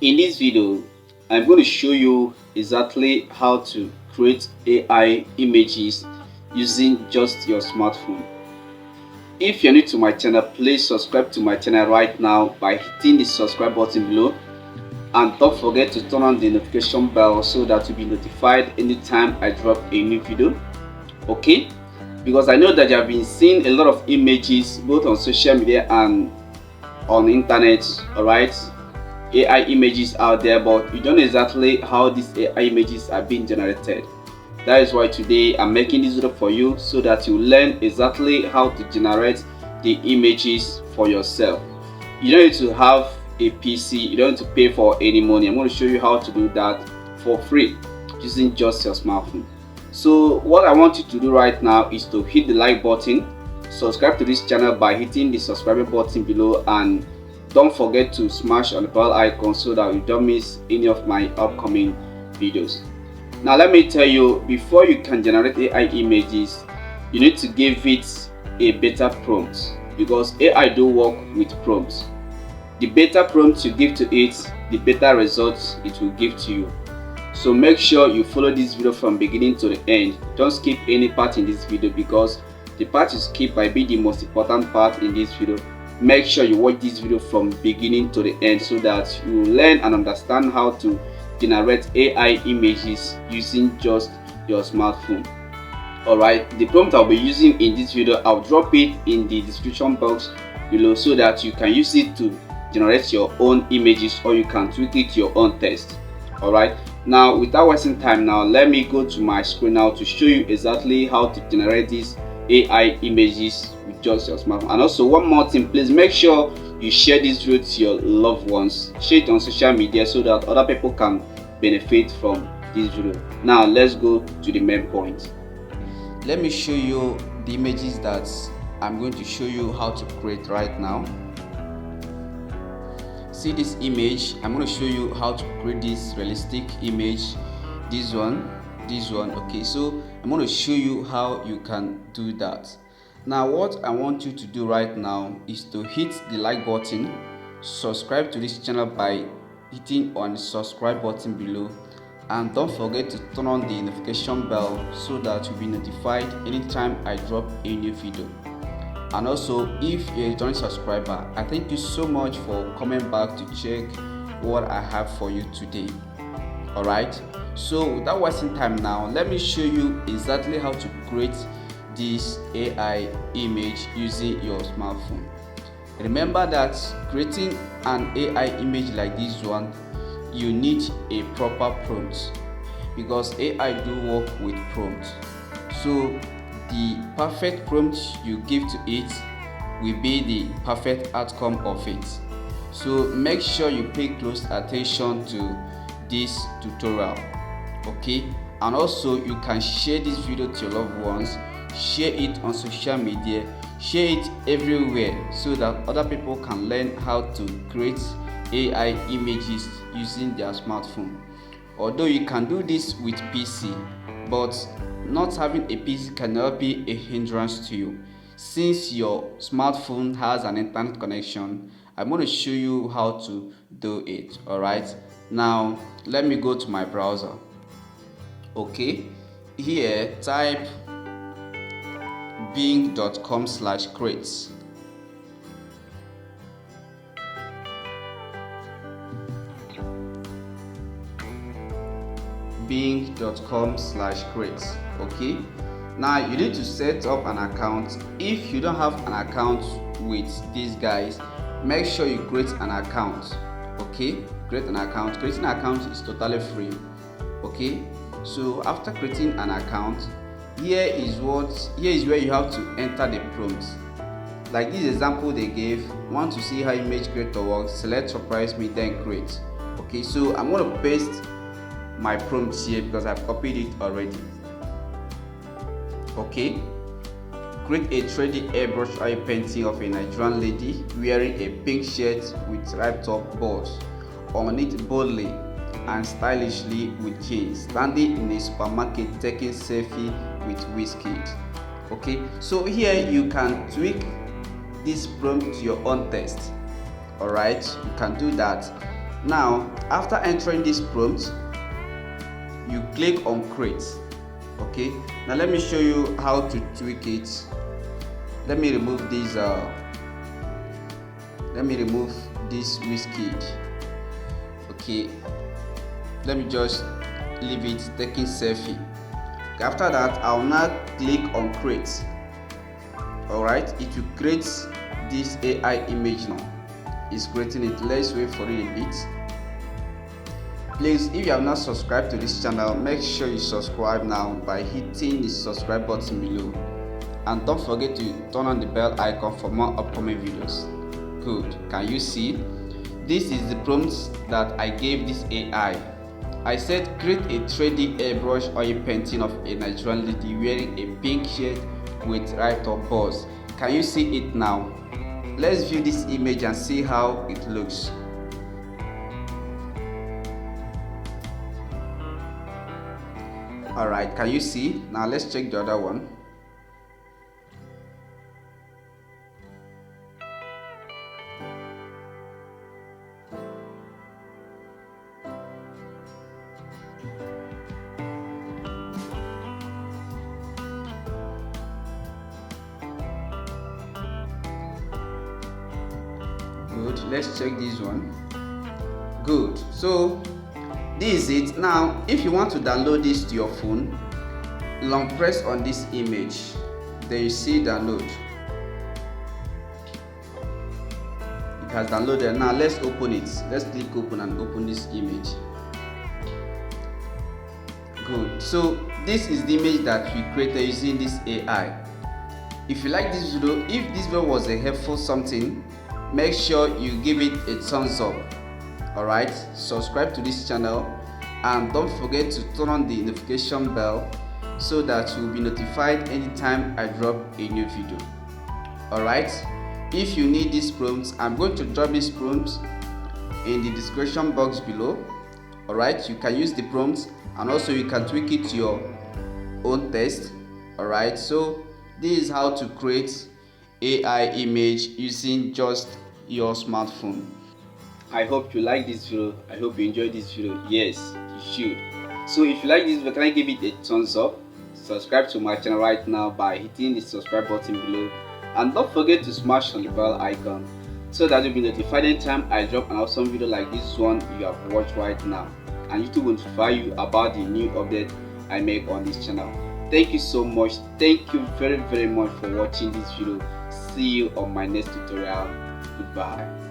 In this video, I'm going to show you exactly how to create AI images using just your smartphone. If you're new to my channel, please subscribe to my channel right now by hitting the subscribe button below, and don't forget to turn on the notification bell so that you'll be notified anytime I drop a new video. Okay, because I know that you have been seeing a lot of images both on social media and on the internet. All right, AI images out there, but you don't know exactly how these AI images are being generated. That is why today I'm making this video for you so that you learn exactly how to generate the images for yourself. You don't need to have a PC, you don't need to pay for any money. I'm going to show you how to do that for free using just your smartphone. So what I want you to do right now is to hit the like button, subscribe to this channel by hitting the subscribing button below, and don't forget to smash on the bell icon so that you don't miss any of my upcoming videos. Now let me tell you, before you can generate AI images, you need to give it a better prompt, because AI do work with prompts. The better prompts you give to it, the better results it will give to you. So make sure you follow this video from beginning to the end. Don't skip any part in this video, because the part you skip might be the most important part in this video. Make sure you watch this video from beginning to the end so that you will learn and understand how to generate AI images using just your smartphone. Alright, the prompt I'll be using in this video, I'll drop it in the description box below so that you can use it to generate your own images, or you can tweak it to your own taste. Alright, now without wasting time, now let me go to my screen now to show you exactly how to generate these AI images with just your smartphone. And also one more thing, please make sure you share this video to your loved ones. Share it on social media so that other people can benefit from this video. Now let's go to the main point. Let me show you the images that I'm going to show you how to create right now. See this image, I'm going to show you how to create this realistic image. This one, okay, so I'm going to show you how you can do that. Now what I want you to do right now is to hit the like button, subscribe to this channel by hitting on the subscribe button below, and don't forget to turn on the notification bell so that you'll be notified anytime I drop a new video. And also, if you're a returning subscriber, I thank you so much for coming back to check what I have for you today. Alright, so without wasting time now, let me show you exactly how to create this AI image using your smartphone. Remember that creating an AI image like this one, you need a proper prompt, because AI do work with prompts. So the perfect prompt you give to it will be the perfect outcome of it. So make sure you pay close attention to this tutorial, okay? And also you can share this video to your loved ones, share it on social media, share it everywhere so that other people can learn how to create AI images using their smartphone. Although you can do this with PC, but not having a PC cannot be a hindrance to you. Since your smartphone has an internet connection, I'm going to show you how to do it. Alright, now let me go to my browser. Okay, here type bing.com/create. bing.com/create. Okay, now you need to set up an account. If you don't have an account with these guys, make sure you create an account. Okay, create an account. Creating an account is totally free. Okay, so after creating an account, here is where you have to enter the prompts. Like this example they gave, want to see how image creator works, select surprise me, then create. Okay, so I'm going to paste my prompt here because I've copied it already. Okay, create a 3D airbrush eye painting of a Nigerian lady wearing a pink shirt with striped top balls on it boldly and stylishly with jeans, standing in a supermarket taking selfie with whiskey. Okay, so here you can tweak this prompt to your own taste. Alright, you can do that. Now after entering this prompt, you click on create. Okay, now let me show you how to tweak it. Let me remove this whiskey. Okay, let me just leave it taking selfie. Okay, after that I'll now click on create. Alright, it will create this AI image now. It's creating it. Let's wait for it a bit. Please, if you have not subscribed to this channel, make sure you subscribe now by hitting the subscribe button below, and don't forget to turn on the bell icon for more upcoming videos. Good. Can you see? This is the prompt that I gave this AI. I said create a 3D airbrush oil painting of a Nigerian lady wearing a pink shirt with right up bows. Can you see it now? Let's view this image and see how it looks. Alright, can you see? Now let's check the other one. Good, let's check this one. Good, so this is it. Now if you want to download this to your phone, long press on this image, then you see download. It has downloaded. Now let's open it. Let's click open and open this image. Good, so this is the image that we created using this AI. If you like this video, if this video was a helpful something, make sure you give it a thumbs up. Alright, subscribe to this channel and don't forget to turn on the notification bell so that you will be notified anytime I drop a new video. Alright, if you need these prompts, I'm going to drop these prompts in the description box below. Alright, you can use the prompts and also you can tweak it to your own taste. Alright, so this is how to create AI image using just your smartphone. I hope you like this video. I hope you enjoyed this video. Yes, you should. So if you like this video, can I give it a thumbs up? Subscribe to my channel right now by hitting the subscribe button below, and don't forget to smash on the bell icon so that you'll be notified anytime I drop an awesome video like this one you have watched right now, and YouTube will notify you about the new update I make on this channel. Thank you so much. Thank you very much for watching this video. See you on my next tutorial. Goodbye.